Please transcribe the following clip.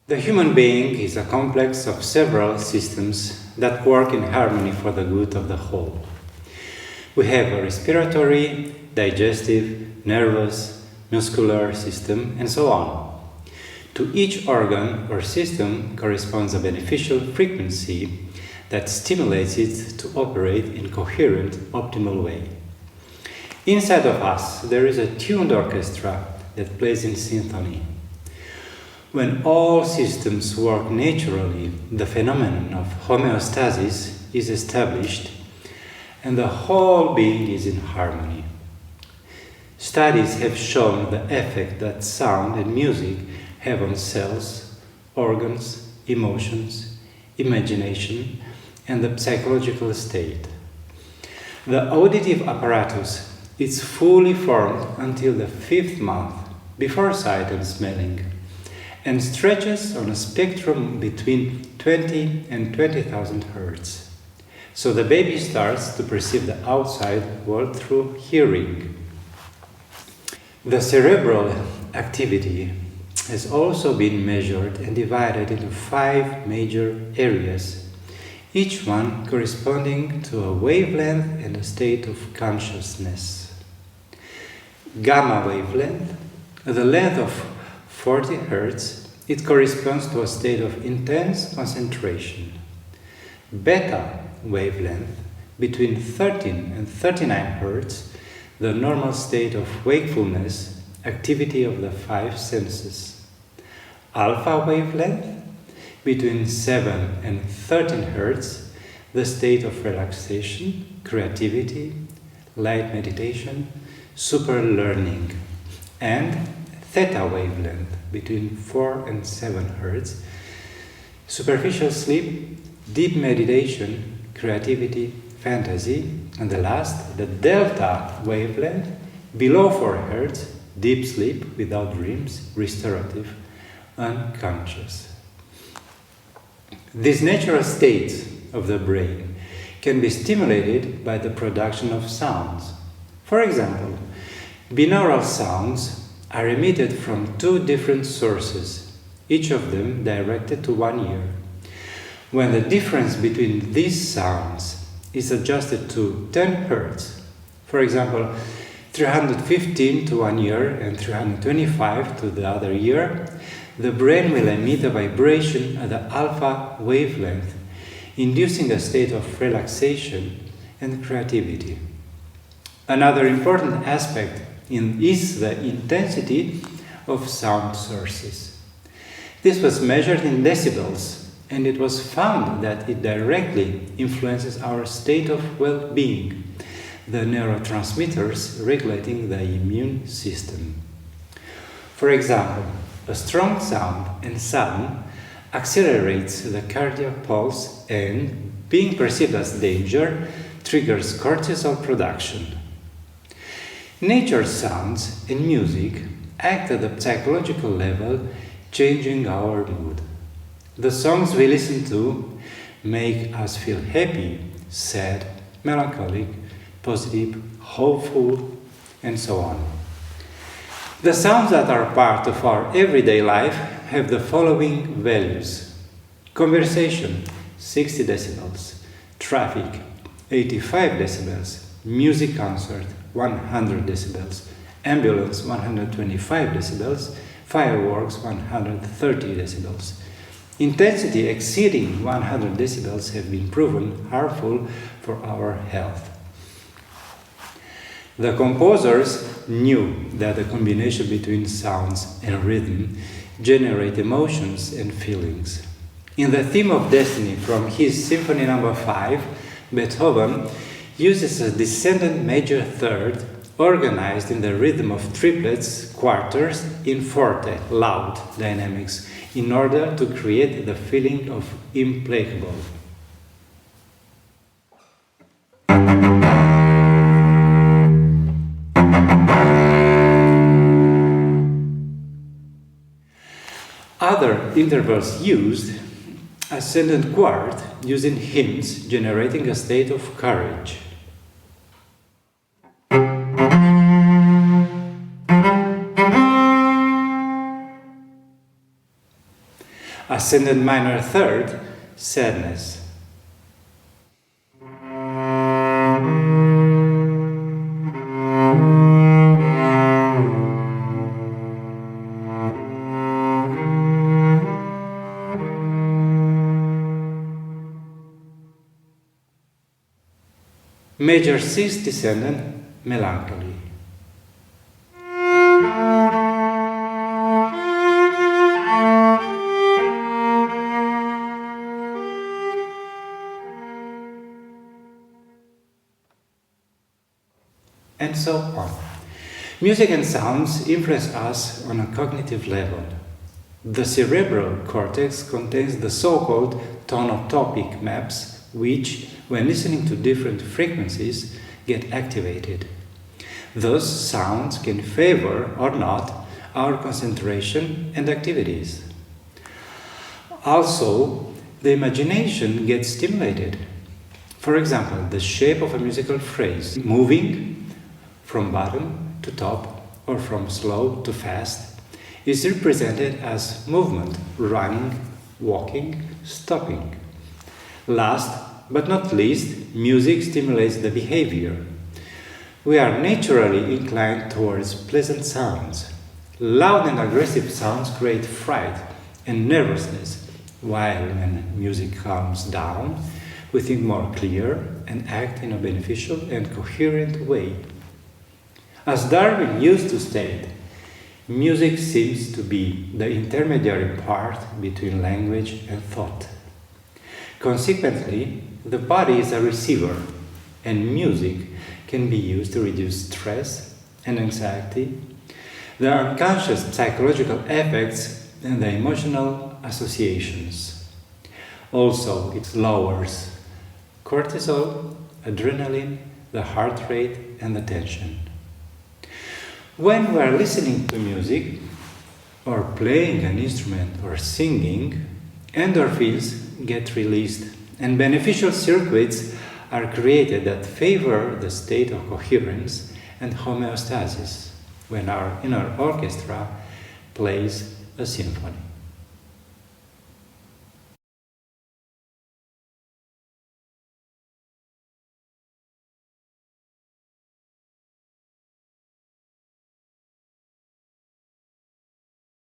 The human being is a complex of several systems that work in harmony for the good of the whole. We have a respiratory, digestive, nervous, muscular system, and so on. To each organ or system corresponds a beneficial frequency that stimulates it to operate in a coherent, optimal way. Inside of us, there is a tuned orchestra that plays in symphony. When all systems work naturally, the phenomenon of homeostasis is established and the whole being is in harmony. Studies have shown the effect that sound and music have on cells, organs, emotions, imagination, and the psychological state. The auditive apparatus is fully formed until the 5th month, before sight and smelling, and stretches on a spectrum between 20 and 20,000 Hz. So the baby starts to perceive the outside world through hearing. The cerebral activity has also been measured and divided into 5 major areas, each one corresponding to a wavelength and a state of consciousness. Gamma wavelength, the length of 40 Hz, it corresponds to a state of intense concentration. Beta wavelength, between 13 and 39 Hz, the normal state of wakefulness, activity of the 5 senses. Alpha wavelength, between 7 and 13 Hz, the state of relaxation, creativity, light meditation, super learning. And theta wavelength, between 4 and 7 Hz, superficial sleep, deep meditation, creativity, fantasy, and the last, the delta wavelength, below 4 Hz, deep sleep without dreams, restorative, unconscious. These natural states of the brain can be stimulated by the production of sounds. For example, binaural sounds are emitted from 2 different sources, each of them directed to one ear. When the difference between these sounds is adjusted to 10 Hz, for example, 315 to one ear and 325 to the other ear, the brain will emit a vibration at the alpha wavelength, inducing a state of relaxation and creativity. Another important aspect is the intensity of sound sources. This was measured in decibels, and it was found that it directly influences our state of well-being, the neurotransmitters regulating the immune system. For example, a strong sound and sudden accelerates the cardiac pulse and, being perceived as danger, triggers cortisol production. Nature sounds and music act at the psychological level, changing our mood. The songs we listen to make us feel happy, sad, melancholic, positive, hopeful, and so on. The sounds that are part of our everyday life have the following values. Conversation, 60 decibels. Traffic, 85 decibels. Music concert, 100 decibels. Ambulance, 125 decibels. Fireworks, 130 decibels. Intensity exceeding 100 decibels have been proven harmful for our health. The composers knew that the combination between sounds and rhythm generate emotions and feelings. In the theme of destiny from his Symphony No. 5, Beethoven uses a descendant major third organized in the rhythm of triplets, quarters in forte, loud dynamics, in order to create the feeling of implacable. Other intervals used ascendant chord using hymns generating a state of courage. Ascended minor third, sadness. Major sixth descendant, melancholy. And so on. Music and sounds influence us on a cognitive level. The cerebral cortex contains the so-called tonotopic maps, which, when listening to different frequencies, get activated. Those sounds can favor or not our concentration and activities. Also, the imagination gets stimulated. For example, the shape of a musical phrase, moving from bottom to top or from slow to fast, is represented as movement, running, walking, stopping. Last but not least, music stimulates the behavior. We are naturally inclined towards pleasant sounds. Loud and aggressive sounds create fright and nervousness, while when music calms down, we think more clear and act in a beneficial and coherent way. As Darwin used to state, music seems to be the intermediary part between language and thought. Consequently, the body is a receiver, and music can be used to reduce stress and anxiety, the unconscious psychological effects, and the emotional associations. Also, it lowers cortisol, adrenaline, the heart rate, and the tension. When we are listening to music, or playing an instrument, or singing, endorphins get released, and beneficial circuits are created that favor the state of coherence and homeostasis when our inner orchestra plays a symphony.